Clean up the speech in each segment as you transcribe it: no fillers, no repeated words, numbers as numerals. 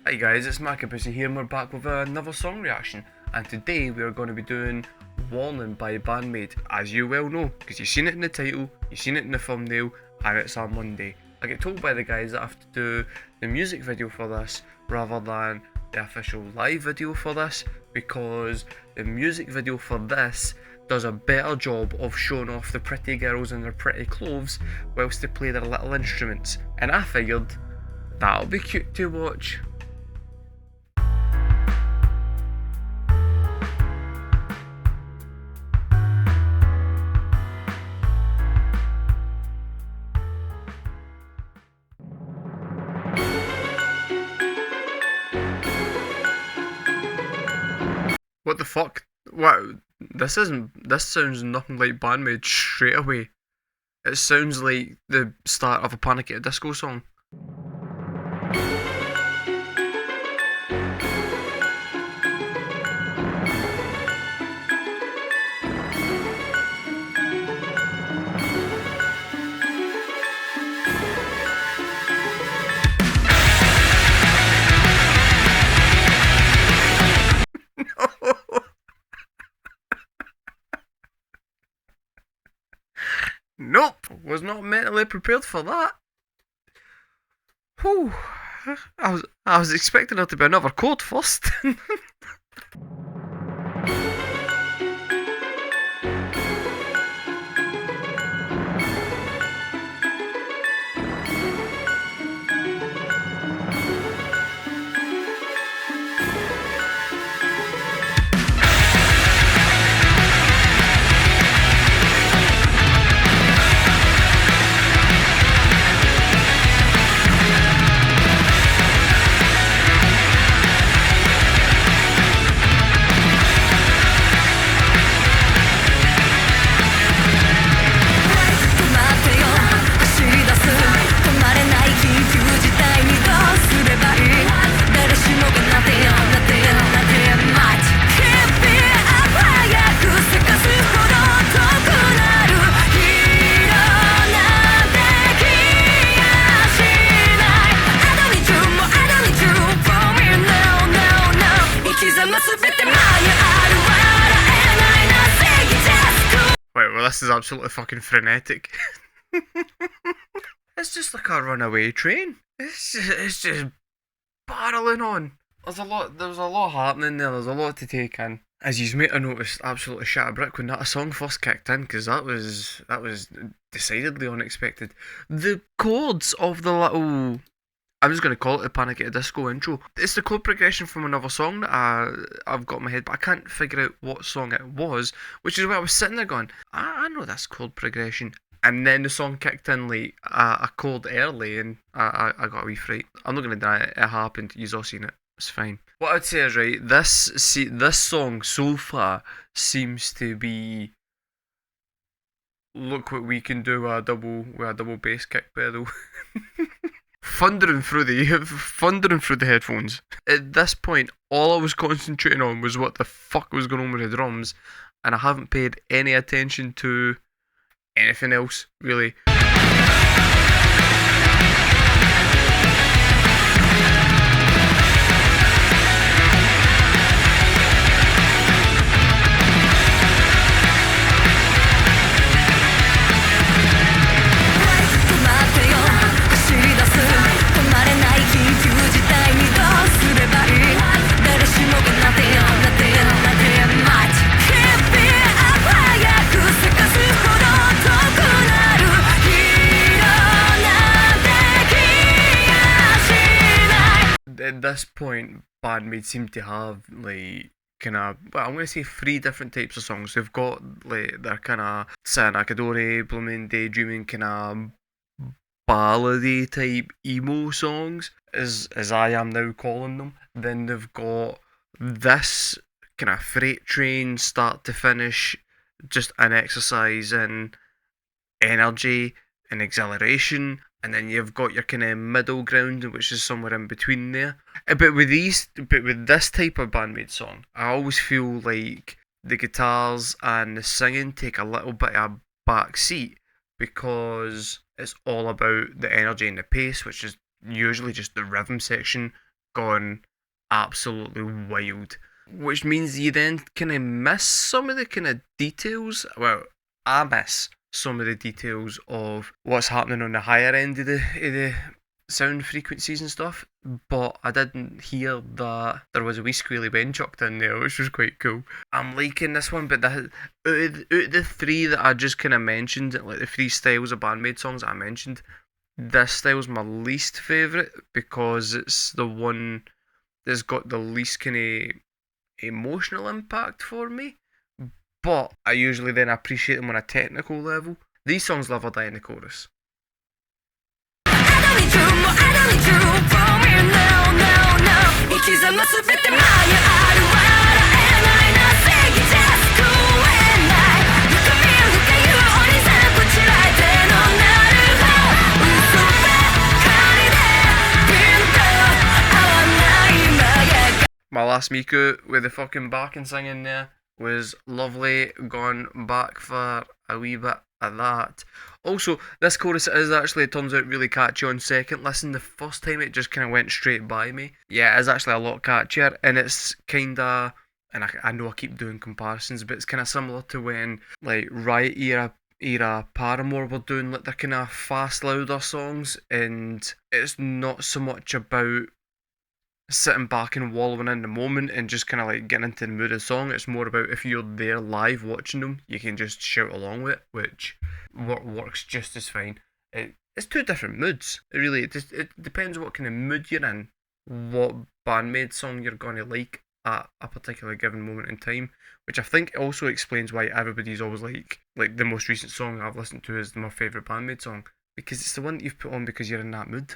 Hi guys, it's markabusi here and we're back with another song reaction, and today we are going to be doing Warning by BAND-MAID, as you well know, because you've seen it in the title, you've seen it in the thumbnail, and it's on Monday. I get told by the guys that I have to do the music video for this rather than the official live video for this, because the music video for this does a better job of showing off the pretty girls in their pretty clothes whilst they play their little instruments, and I figured that'll be cute to watch. What the fuck? What? This sounds nothing like BAND-MAID straight away. It sounds like the start of a Panic at a Disco song. Nope, was not mentally prepared for that. Whew. I was expecting there to be another chord first. Wait, well, this is absolutely fucking frenetic. It's just like a runaway train. It's just barreling on. There's a lot happening there. There's a lot to take in. As you might have noticed, absolutely shit a brick when that song first kicked in, because that was decidedly unexpected. The chords of the little, I'm just going to call it the Panic at a Disco intro. It's the chord progression from another song that I've got in my head, but I can't figure out what song it was, which is why I was sitting there going, I know this chord progression. And then the song kicked in like a chord early, and I got a wee fright. I'm not going to deny it, it happened, you've all seen it, it's fine. What I'd say is, right, this song so far seems to be, look what we can do with a double bass kick pedal. Thundering through the headphones. At this point, all I was concentrating on was what the fuck was going on with the drums, and I haven't paid any attention to anything else, really. At this point, BAND-MAID seem to have like kind of, well, I'm going to say three different types of songs. They've got like their kind of Sanakadori, Blooming Daydreaming, kind of ballady type emo songs, as I am now calling them. Then they've got this kind of freight train, start to finish, just an exercise in energy and exhilaration, and then you've got your kind of middle ground, which is somewhere in between there. But with this type of BAND-MAID song, I always feel like the guitars and the singing take a little bit of a back seat, because it's all about the energy and the pace, which is usually just the rhythm section gone absolutely wild. Which means you then kind of miss some of the kind of details. Well, I miss some of the details of what's happening on the higher end of the sound frequencies and stuff. But I didn't hear that there was a wee squealy Ben chucked in there, which was quite cool. I'm liking this one, but out of the three that I just kind of mentioned, like the three styles of BAND-MAID songs I mentioned, this style's my least favourite because it's the one that's got the least kind of emotional impact for me. But I usually then appreciate them on a technical level. These songs live or die in the chorus. My last Miku with the fucking backing singing there was lovely. Gone back for a wee bit of that. Also, this chorus is actually, it turns out, really catchy on second listen. The first time it just kind of went straight by me. Yeah, it is actually a lot catchier, and it's kind of, and I know I keep doing comparisons, but it's kind of similar to when like Riot era Paramore were doing like their kind of fast, louder songs, and it's not so much about sitting back and wallowing in the moment and just kind of like getting into the mood of the song. It's more about if you're there live watching them, you can just shout along with it, which works just as fine. It's two different moods. It depends what kind of mood you're in, what BAND-MAID song you're going to like at a particular given moment in time, which I think also explains why everybody's always like the most recent song I've listened to is my favourite BAND-MAID song, because it's the one that you've put on because you're in that mood.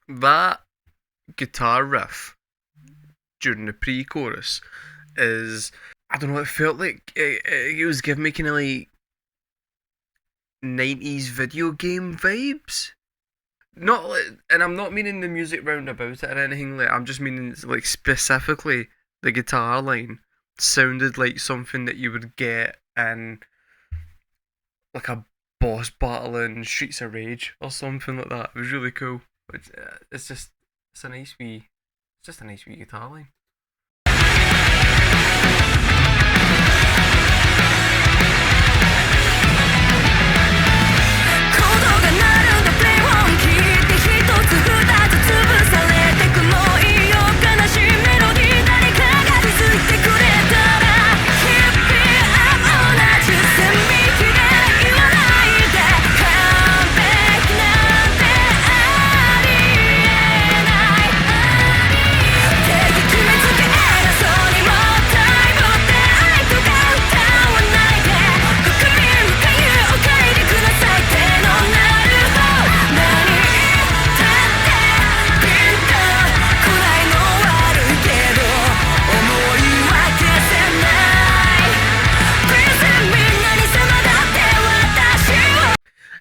That guitar riff during the pre-chorus is, I don't know, it felt like it was giving me kind of like 90s video game vibes. Not like, and I'm not meaning the music round about it or anything, like I'm just meaning like specifically the guitar line sounded like something that you would get in like a boss battle in Streets of Rage or something like that. It was really cool. It's just it's a nice wee it's just a nice wee guitar line.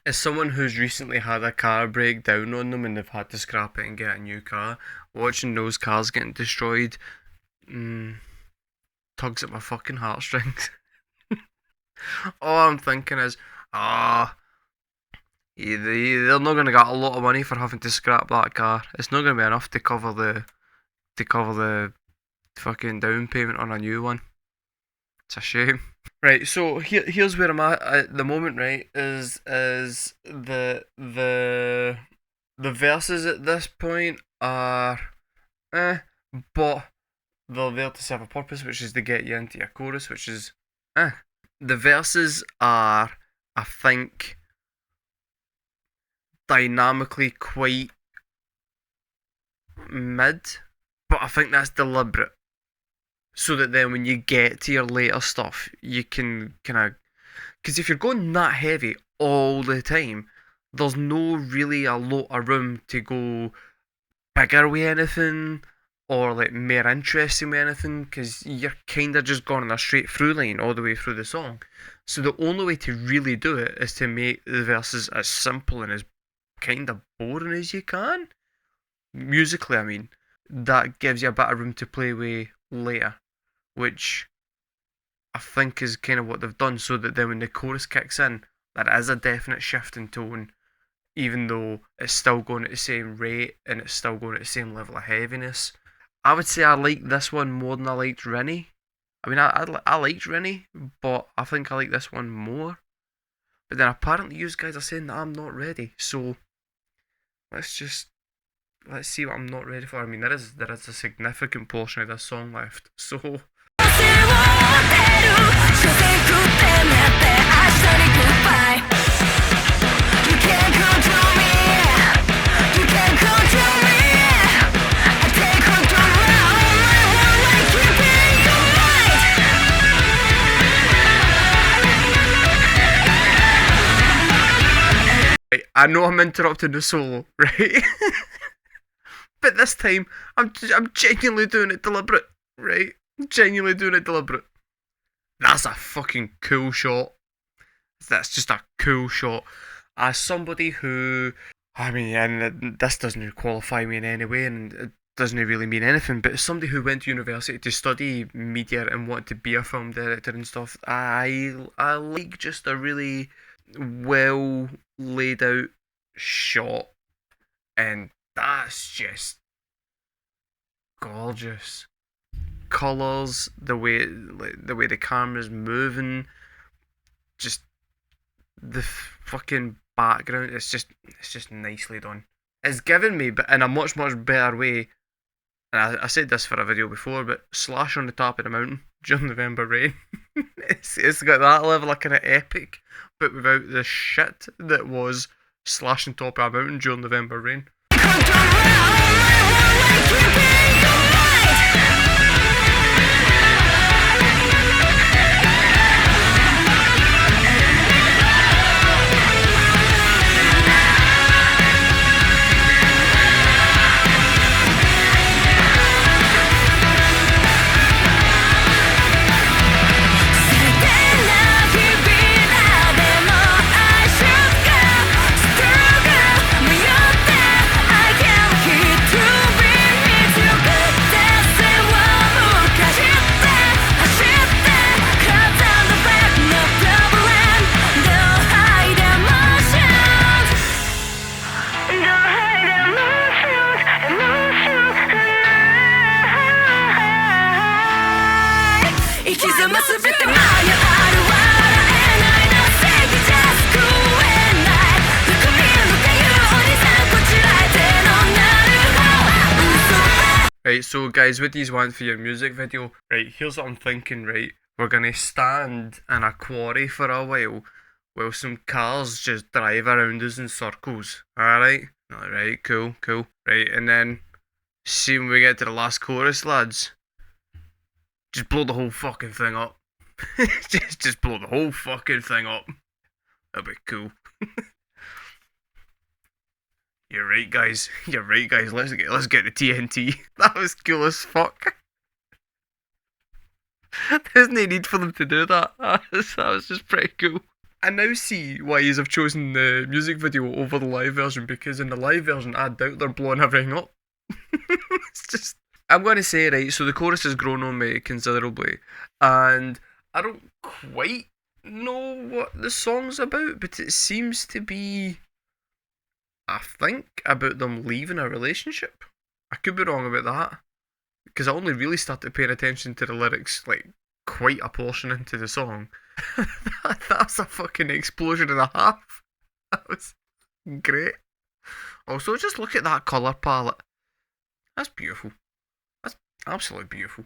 As someone who's recently had a car break down on them and they've had to scrap it and get a new car, watching those cars getting destroyed tugs at my fucking heartstrings. All I'm thinking is, they're not going to get a lot of money for having to scrap that car. It's not going to be enough to cover the fucking down payment on a new one. It's a shame. Right, so here's where I'm at the moment. Right, is the verses at this point are but they're there to serve a purpose, which is to get you into your chorus, which is The verses are, I think, dynamically quite mid, but I think that's deliberate. So that then when you get to your later stuff, you can kind of... Because if you're going that heavy all the time, there's no really a lot of room to go bigger with anything or like more interesting with anything because you're kind of just going on a straight through line all the way through the song. So the only way to really do it is to make the verses as simple and as kind of boring as you can. Musically, I mean. That gives you a bit of room to play with later, which I think is kind of what they've done, so that then when the chorus kicks in, there is a definite shift in tone, even though it's still going at the same rate and it's still going at the same level of heaviness. I would say I like this one more than I liked Rennie. I mean, I liked Rennie, but I think I like this one more. But then apparently you guys are saying that I'm not ready, so let's see what I'm not ready for. I mean, there is a significant portion of this song left, so. I know I'm interrupting the solo, right? But this time, I'm genuinely doing it deliberate, right? Genuinely doing it deliberate. That's a fucking cool shot. That's just a cool shot. As somebody who, I mean, and this doesn't qualify me in any way, and it doesn't really mean anything, but as somebody who went to university to study media and wanted to be a film director and stuff, I like just a really well laid out shot, and that's just gorgeous. Colours, the way the camera's moving, just the fucking background. It's just nicely done. It's given me, but in a much better way. And I said this for a video before, but Slash on the top of the mountain during November Rain. it's got that level of kind of epic, but without the shit that was Slash on top of a mountain during November Rain. Right, so guys, what do you want for your music video? Right, here's what I'm thinking, right? We're gonna stand in a quarry for a while some cars just drive around us in circles. Alright? Alright, cool. Right, and then see when we get to the last chorus, lads. Just blow the whole fucking thing up. just blow the whole fucking thing up. That'd be cool. You're right, guys. Let's get the TNT. That was cool as fuck. There's no need for them to do that. That was just pretty cool. I now see why you have chosen the music video over the live version, because in the live version, I doubt they're blowing everything up. It's just, I'm going to say, right, so the chorus has grown on me considerably, and I don't quite know what the song's about, but it seems to be, I think, about them leaving a relationship. I could be wrong about that, because I only really started paying attention to the lyrics like quite a portion into the song. That's a fucking explosion and a half. That was great. Also, just look at that colour palette. That's beautiful. That's absolutely beautiful.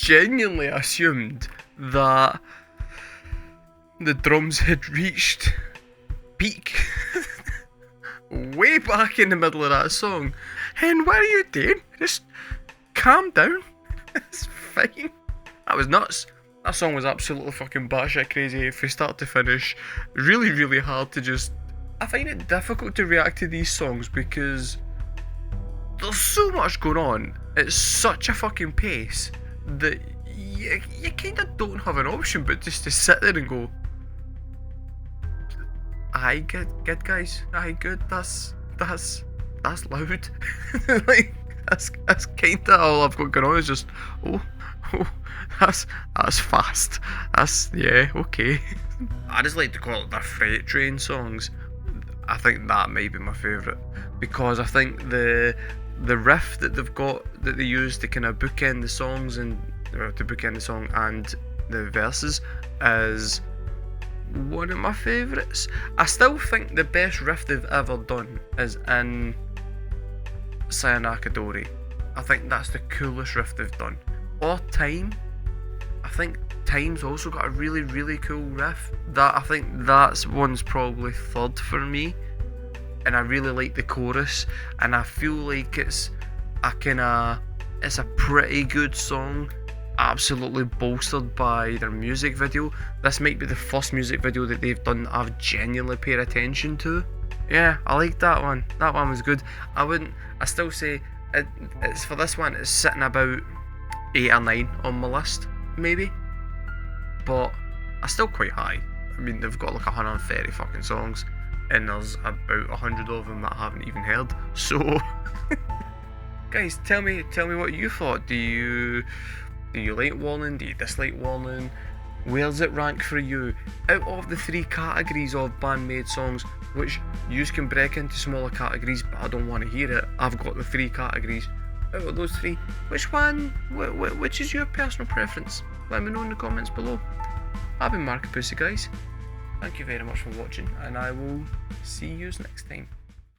genuinely assumed that the drums had reached peak way back in the middle of that song. And what are you doing? Just calm down. It's fine. That was nuts. That song was absolutely fucking batshit crazy from start to finish. Really, really hard to just... I find it difficult to react to these songs because there's so much going on at such a fucking pace that you kind of don't have an option but just to sit there and go, aye, good guys, aye, good, that's loud. Like, that's kind of all I've got going on is just, oh, that's fast, yeah, okay. I just like to call it the freight train songs. I think that might be my favourite because I think the riff that they've got that they use to kind of bookend the songs and to bookend the song and the verses is one of my favourites. I still think the best riff they've ever done is in Sayonara. I think that's the coolest riff they've done. Or Time. I think Time's also got a really, really cool riff. I think that's one's probably third for me. And I really like the chorus, and I feel like it's a pretty good song, absolutely bolstered by their music video. This might be the first music video that they've done that I've genuinely paid attention to. Yeah, I liked that one. That one was good. I still say it's for this one, it's sitting about 8 or 9 on my list, maybe. But I'm still quite high. I mean, they've got like 130 fucking songs, and there's about 100 of them that I haven't even heard. So, guys, tell me what you thought. Do you like Warning? Do you dislike Warning? Where does it rank for you? Out of the 3 categories of BAND-MAID songs, which you can break into smaller categories, but I don't want to hear it. I've got the 3 categories. Out of those 3, which one? Which is your personal preference? Let me know in the comments below. I've been markabusi, guys. Thank you very much for watching, and I will see you next time.